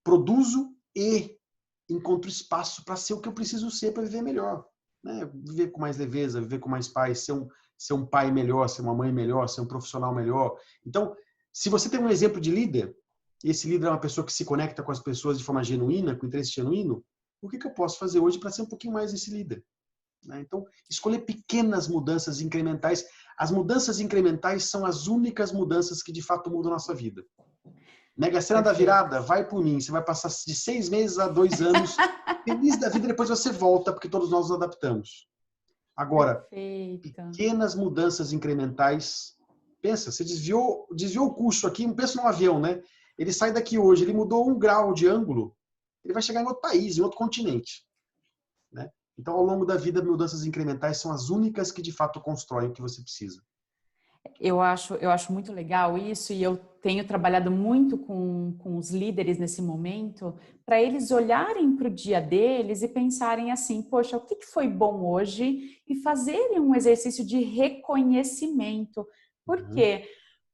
produzo e encontro espaço para ser o que eu preciso ser para viver melhor? Né? Viver com mais leveza, viver com mais paz, ser um pai melhor, ser uma mãe melhor, ser um profissional melhor. Então, se você tem um exemplo de líder, e esse líder é uma pessoa que se conecta com as pessoas de forma genuína, com interesse genuíno, o que eu posso fazer hoje para ser um pouquinho mais esse líder? Então, escolher pequenas mudanças incrementais. As mudanças incrementais são as únicas mudanças que de fato mudam a nossa vida. Mega Sena da virada, vai por mim. Você vai passar de 6 meses a 2 anos feliz da vida e depois você volta, porque todos nós nos adaptamos. Agora, pequenas mudanças incrementais. Pensa, você desviou o curso aqui, pensa num avião, né? Ele sai daqui hoje, ele mudou 1 grau de ângulo, ele vai chegar em outro país, em outro continente. Né? Então, ao longo da vida, mudanças incrementais são as únicas que de fato constroem o que você precisa. Eu acho muito legal isso, e eu tenho trabalhado muito com os líderes nesse momento, para eles olharem para o dia deles e pensarem assim, poxa, o que foi bom hoje? E fazerem um exercício de reconhecimento. Por quê?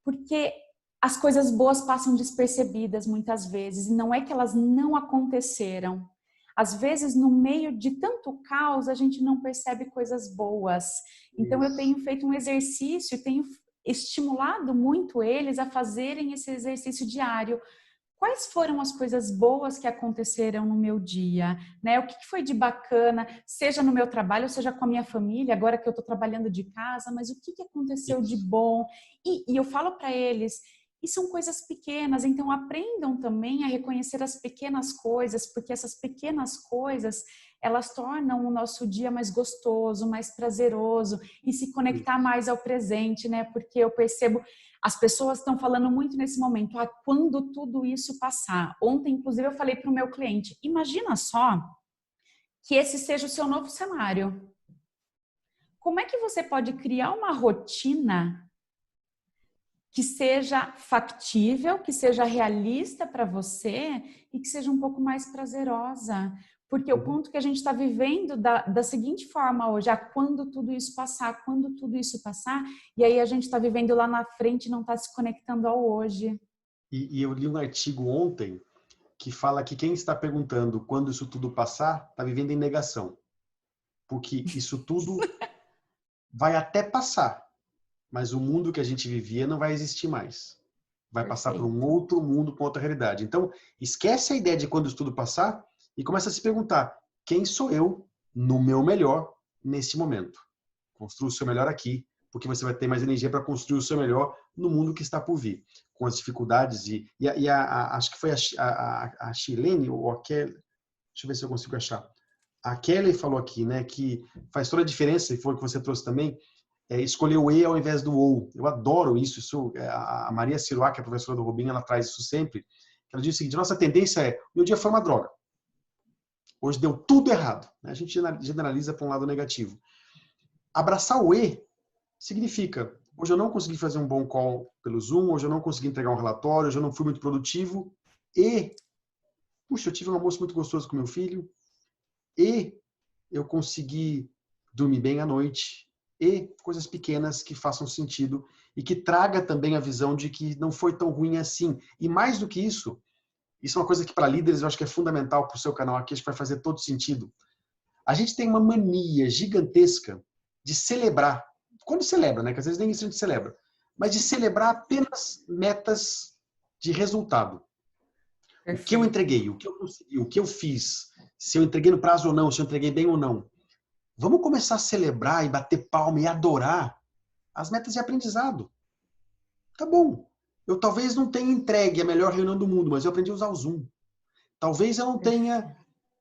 Porque as coisas boas passam despercebidas muitas vezes, e não é que elas não aconteceram. Às vezes, no meio de tanto caos, a gente não percebe coisas boas. Então, eu tenho feito um exercício, tenho estimulado muito eles a fazerem esse exercício diário. Quais foram as coisas boas que aconteceram no meu dia? Né? O que foi de bacana, seja no meu trabalho, seja com a minha família, agora que eu estou trabalhando de casa, mas o que aconteceu de bom? E eu falo para eles, e são coisas pequenas, então aprendam também a reconhecer as pequenas coisas, porque essas pequenas coisas, elas tornam o nosso dia mais gostoso, mais prazeroso, e se conectar mais ao presente, né? Porque eu percebo, as pessoas estão falando muito nesse momento, quando tudo isso passar. Ontem, inclusive, eu falei para o meu cliente, imagina só que esse seja o seu novo cenário. Como é que você pode criar uma rotina que seja factível, que seja realista para você e que seja um pouco mais prazerosa? Porque o ponto que a gente está vivendo da seguinte forma hoje, quando tudo isso passar, e aí a gente está vivendo lá na frente e não está se conectando ao hoje. E eu li um artigo ontem que fala que quem está perguntando quando isso tudo passar, está vivendo em negação. Porque isso tudo vai até passar, mas o mundo que a gente vivia não vai existir mais. Vai passar por um outro mundo, com outra realidade. Então, esquece a ideia de quando isso tudo passar e começa a se perguntar, quem sou eu no meu melhor neste momento? Construa o seu melhor aqui, porque você vai ter mais energia para construir o seu melhor no mundo que está por vir. Com as dificuldades acho que foi a Chilene ou a Kelly, deixa eu ver se eu consigo achar. A Kelly falou aqui, né, que faz toda a diferença, e foi o que você trouxe também, escolher o E ao invés do OU. Eu adoro isso, a Maria Siroá, que é a professora do Rubinho, ela traz isso sempre. Ela diz o seguinte, nossa tendência é, meu dia foi uma droga. Hoje deu tudo errado. A gente generaliza para um lado negativo. Abraçar o E significa, hoje eu não consegui fazer um bom call pelo Zoom, hoje eu não consegui entregar um relatório, hoje eu não fui muito produtivo, puxa, eu tive um almoço muito gostoso com meu filho, e eu consegui dormir bem à noite, e coisas pequenas que façam sentido e que traga também a visão de que não foi tão ruim assim. E mais do que isso é uma coisa que para líderes eu acho que é fundamental para o seu canal aqui, acho que vai fazer todo sentido. A gente tem uma mania gigantesca de celebrar. Quando celebra, né? Que às vezes nem isso a gente celebra. Mas de celebrar apenas metas de resultado. Perfeito. O que eu entreguei, o que eu consegui, o que eu fiz, se eu entreguei no prazo ou não, se eu entreguei bem ou não. Vamos começar a celebrar e bater palma e adorar as metas de aprendizado. Tá bom. Eu talvez não tenha entregue a melhor reunião do mundo, mas eu aprendi a usar o Zoom. Talvez eu não tenha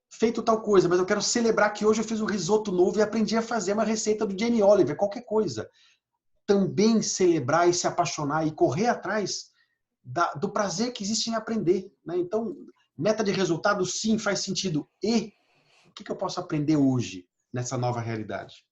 feito tal coisa, mas eu quero celebrar que hoje eu fiz um risoto novo e aprendi a fazer uma receita do Jamie Oliver, qualquer coisa. também celebrar e se apaixonar e correr atrás do prazer que existe em aprender, né? Então, meta de resultado, sim, faz sentido. E o que eu posso aprender hoje nessa nova realidade?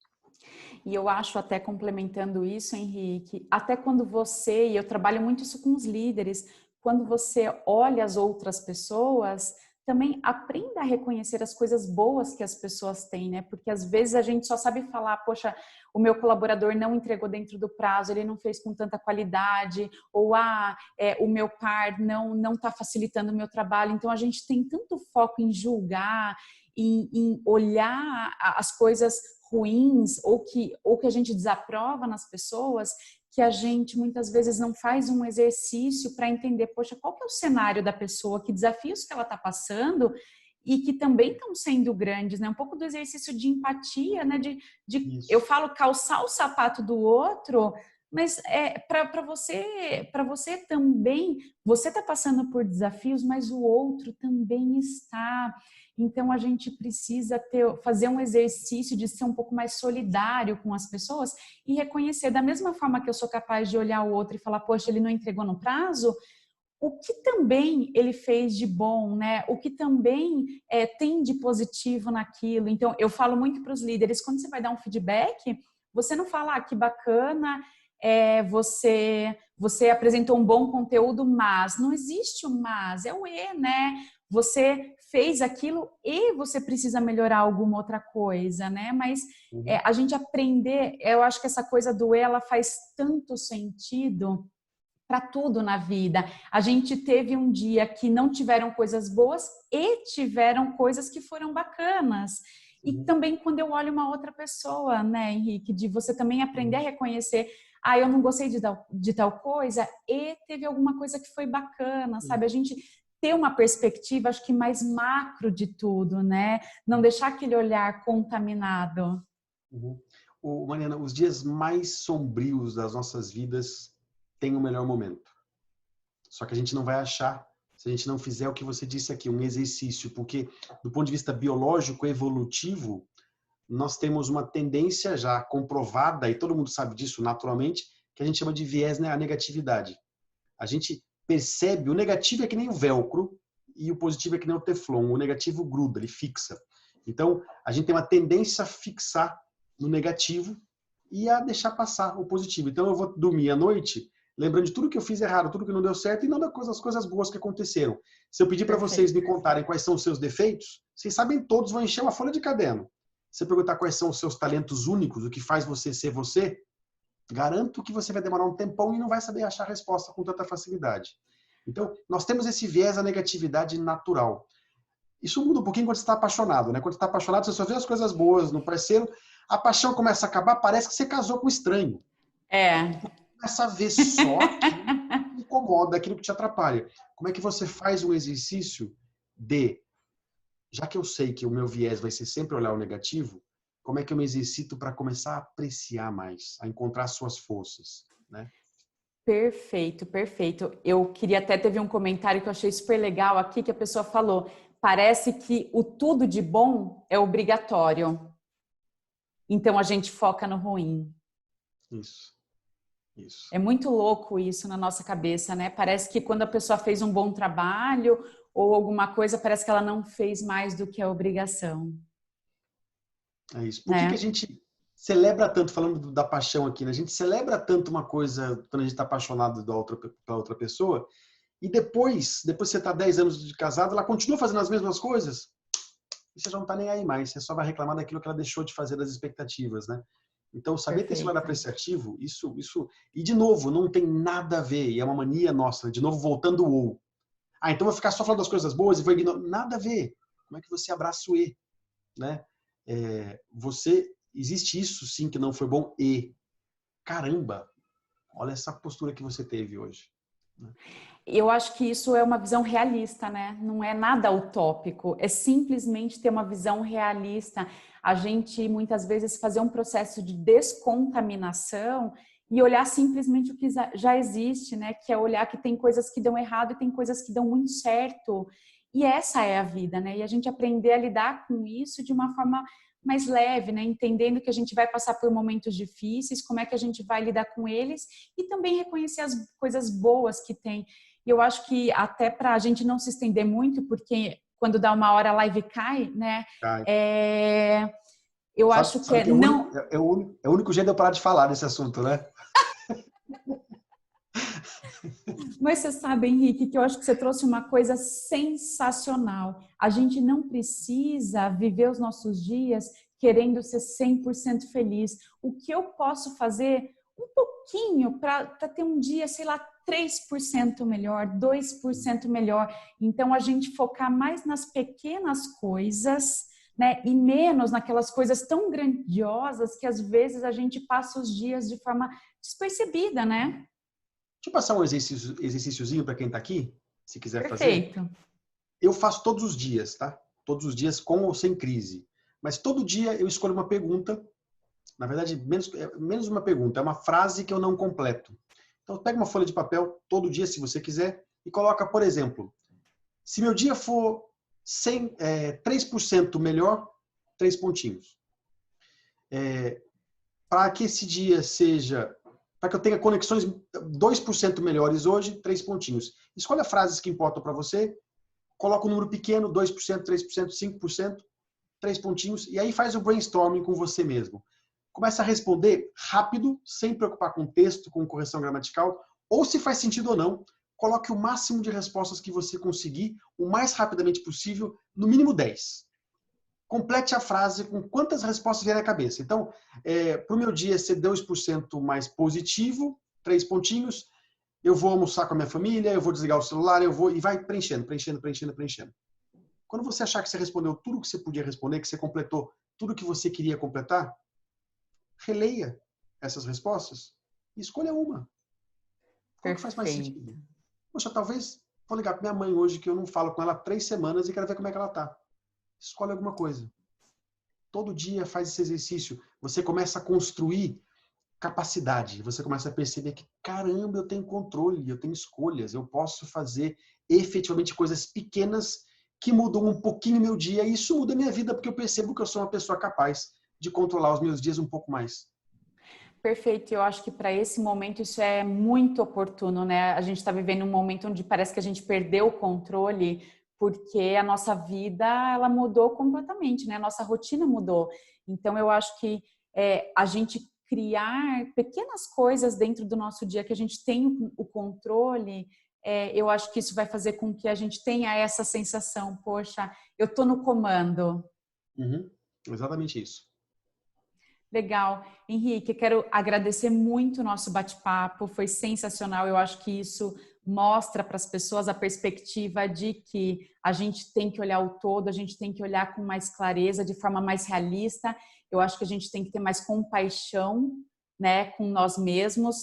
E eu acho, até complementando isso, Henrique, até quando você, e eu trabalho muito isso com os líderes, quando você olha as outras pessoas, também aprenda a reconhecer as coisas boas que as pessoas têm, né? Porque às vezes a gente só sabe falar, poxa, o meu colaborador não entregou dentro do prazo, ele não fez com tanta qualidade, ou o meu par não está facilitando o meu trabalho. Então a gente tem tanto foco em julgar, em olhar as coisas ruins ou que a gente desaprova nas pessoas, que a gente muitas vezes não faz um exercício para entender, poxa, qual que é o cenário da pessoa, que desafios que ela está passando e que também estão sendo grandes, né? Um pouco do exercício de empatia, né? Eu falo calçar o sapato do outro, mas para você também, você está passando por desafios, mas o outro também está. Então a gente precisa fazer um exercício de ser um pouco mais solidário com as pessoas e reconhecer, da mesma forma que eu sou capaz de olhar o outro e falar, poxa, ele não entregou no prazo, o que também ele fez de bom, né? O que também tem de positivo naquilo. Então, eu falo muito para os líderes, quando você vai dar um feedback, você não fala, que bacana, você apresentou um bom conteúdo, mas não existe o mas, é o né? Você fez aquilo e você precisa melhorar alguma outra coisa, né? Mas a gente aprender, eu acho que essa coisa do ela faz tanto sentido para tudo na vida. A gente teve um dia que não tiveram coisas boas e tiveram coisas que foram bacanas. E também quando eu olho uma outra pessoa, né, Henrique, de você também aprender a reconhecer, eu não gostei de tal coisa e teve alguma coisa que foi bacana, sabe? A gente ter uma perspectiva, acho que mais macro de tudo, né? Não deixar aquele olhar contaminado. Mariana, os dias mais sombrios das nossas vidas têm o melhor momento. Só que a gente não vai achar se a gente não fizer o que você disse aqui, um exercício, porque do ponto de vista biológico, evolutivo, nós temos uma tendência já comprovada, e todo mundo sabe disso naturalmente, que a gente chama de viés, né, a negatividade. A gente percebe, o negativo é que nem o velcro e o positivo é que nem o teflon. O negativo gruda, ele fixa. Então, a gente tem uma tendência a fixar no negativo e a deixar passar o positivo. Então, eu vou dormir à noite lembrando de tudo que eu fiz errado, tudo que não deu certo e não das coisas boas que aconteceram. Se eu pedir para vocês me contarem quais são os seus defeitos, vocês sabem todos, vão encher uma folha de caderno. Se eu perguntar quais são os seus talentos únicos, o que faz você ser você, garanto que você vai demorar um tempão e não vai saber achar a resposta com tanta facilidade. Então, nós temos esse viés à negatividade natural. Isso muda um pouquinho quando você está apaixonado, né? Quando você está apaixonado, você só vê as coisas boas no parceiro, a paixão começa a acabar, parece que você casou com um estranho. Começa a ver só aquilo que te incomoda, aquilo que te atrapalha. Como é que você faz um exercício de, já que eu sei que o meu viés vai ser sempre olhar o negativo, como é que eu me exercito para começar a apreciar mais, a encontrar suas forças, né? Perfeito, perfeito. Eu queria até, teve um comentário que eu achei super legal aqui, que a pessoa falou, parece que o tudo de bom é obrigatório. Então a gente foca no ruim. Isso. É muito louco isso na nossa cabeça, né? Parece que quando a pessoa fez um bom trabalho ou alguma coisa, parece que ela não fez mais do que a obrigação. É isso. Por que a gente celebra tanto, falando da paixão aqui, né? A gente celebra tanto uma coisa quando a gente está apaixonado pela outra pessoa e depois você está 10 anos de casado, ela continua fazendo as mesmas coisas e você já não está nem aí mais. Você só vai reclamar daquilo que ela deixou de fazer, das expectativas, né? Então, saber ter esse lado apreciativo, isso... E, de novo, não tem nada a ver, e é uma mania nossa, de novo, voltando o ou. Então vou ficar só falando das coisas boas e vou ignorar. Nada a ver. Como é que você abraça o e, né? Existe isso, sim, que não foi bom e... Caramba! Olha essa postura que você teve hoje. Eu acho que isso é uma visão realista, né? Não é nada utópico, é simplesmente ter uma visão realista. A gente, muitas vezes, fazer um processo de descontaminação e olhar simplesmente o que já existe, né? Que é olhar que tem coisas que dão errado e tem coisas que dão muito certo. E essa é a vida, né? E a gente aprender a lidar com isso de uma forma mais leve, né? Entendendo que a gente vai passar por momentos difíceis, como é que a gente vai lidar com eles e também reconhecer as coisas boas que tem. E eu acho que até para a gente não se estender muito, porque quando dá uma hora a live cai, né? Ai, Eu sabe, acho que sabe que não. é o único jeito de eu parar de falar desse assunto, né? Mas você sabe, Henrique, que eu acho que você trouxe uma coisa sensacional. A gente não precisa viver os nossos dias querendo ser 100% feliz. O que eu posso fazer um pouquinho para ter um dia, sei lá, 3% melhor, 2% melhor. Então, a gente focar mais nas pequenas coisas, né? E menos naquelas coisas tão grandiosas que às vezes a gente passa os dias de forma despercebida, né? Deixa eu passar um exercíciozinho para quem está aqui, se quiser fazer. Perfeito. Eu faço todos os dias, tá? Todos os dias, com ou sem crise. Mas todo dia eu escolho uma pergunta. Na verdade, menos uma pergunta, é uma frase que eu não completo. Então, pega uma folha de papel todo dia, se você quiser, e coloca, por exemplo, se meu dia for 3% melhor, 3 pontinhos. Para que esse dia seja, para que eu tenha conexões 2% melhores hoje, 3 pontinhos. Escolha frases que importam para você, coloca um número pequeno, 2%, 3%, 5%, 3 pontinhos, e aí faz o brainstorming com você mesmo. Começa a responder rápido, sem preocupar com texto, com correção gramatical, ou se faz sentido ou não, coloque o máximo de respostas que você conseguir, o mais rapidamente possível, no mínimo 10. Complete a frase com quantas respostas vier na cabeça. Então, para o meu dia ser 2% mais positivo, 3 pontinhos, eu vou almoçar com a minha família, eu vou desligar o celular, eu vou e vai preenchendo, preenchendo, preenchendo, preenchendo. Quando você achar que você respondeu tudo que você podia responder, que você completou tudo que você queria completar, releia essas respostas e escolha uma. Qual que faz mais Perfeito. sentido? Poxa, talvez vou ligar para minha mãe hoje, que eu não falo com ela há 3 semanas e quero ver como é que ela tá. Escolhe alguma coisa. Todo dia faz esse exercício. Você começa a construir capacidade. Você começa a perceber que, caramba, eu tenho controle, eu tenho escolhas, eu posso fazer efetivamente coisas pequenas que mudam um pouquinho meu dia. E isso muda minha vida, porque eu percebo que eu sou uma pessoa capaz de controlar os meus dias um pouco mais. Perfeito, eu acho que para esse momento isso é muito oportuno, né? A gente está vivendo um momento onde parece que a gente perdeu o controle, porque a nossa vida ela mudou completamente, né? A nossa rotina mudou. Então eu acho que a gente criar pequenas coisas dentro do nosso dia que a gente tem o controle, eu acho que isso vai fazer com que a gente tenha essa sensação, poxa, eu estou no comando. Uhum, exatamente isso. Legal. Henrique, quero agradecer muito o nosso bate-papo, foi sensacional. Eu acho que isso mostra para as pessoas a perspectiva de que a gente tem que olhar o todo, a gente tem que olhar com mais clareza, de forma mais realista. Eu acho que a gente tem que ter mais compaixão, né, com nós mesmos,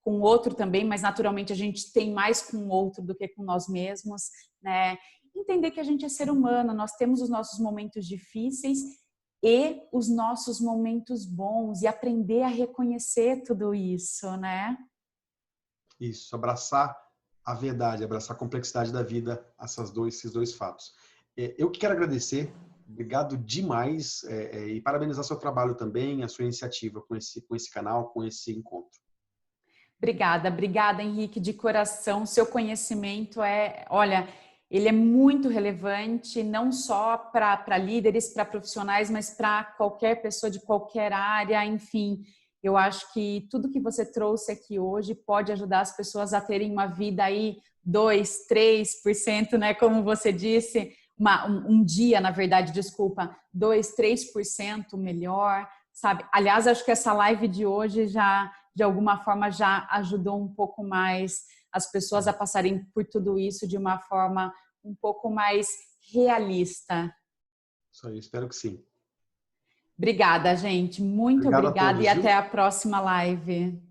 com o outro também, mas naturalmente a gente tem mais com o outro do que com nós mesmos, né? Entender que a gente é ser humano, nós temos os nossos momentos difíceis e os nossos momentos bons e aprender a reconhecer tudo isso, né? Isso, abraçar a verdade, abraçar a complexidade da vida, esses dois fatos. Eu que quero agradecer, obrigado demais e parabenizar seu trabalho também, a sua iniciativa com esse canal, com esse encontro. Obrigada, Henrique, de coração. Seu conhecimento olha, ele é muito relevante, não só para líderes, para profissionais, mas para qualquer pessoa de qualquer área, enfim. Eu acho que tudo que você trouxe aqui hoje pode ajudar as pessoas a terem uma vida aí 2, 3%, né? Como você disse, um dia, na verdade, desculpa, 2, 3% melhor, sabe? Aliás, acho que essa live de hoje já de alguma forma já ajudou um pouco mais as pessoas a passarem por tudo isso de uma forma um pouco mais realista. Isso aí, espero que sim. Obrigada, gente. Muito Obrigado a obrigada e todos, até viu? a próxima live.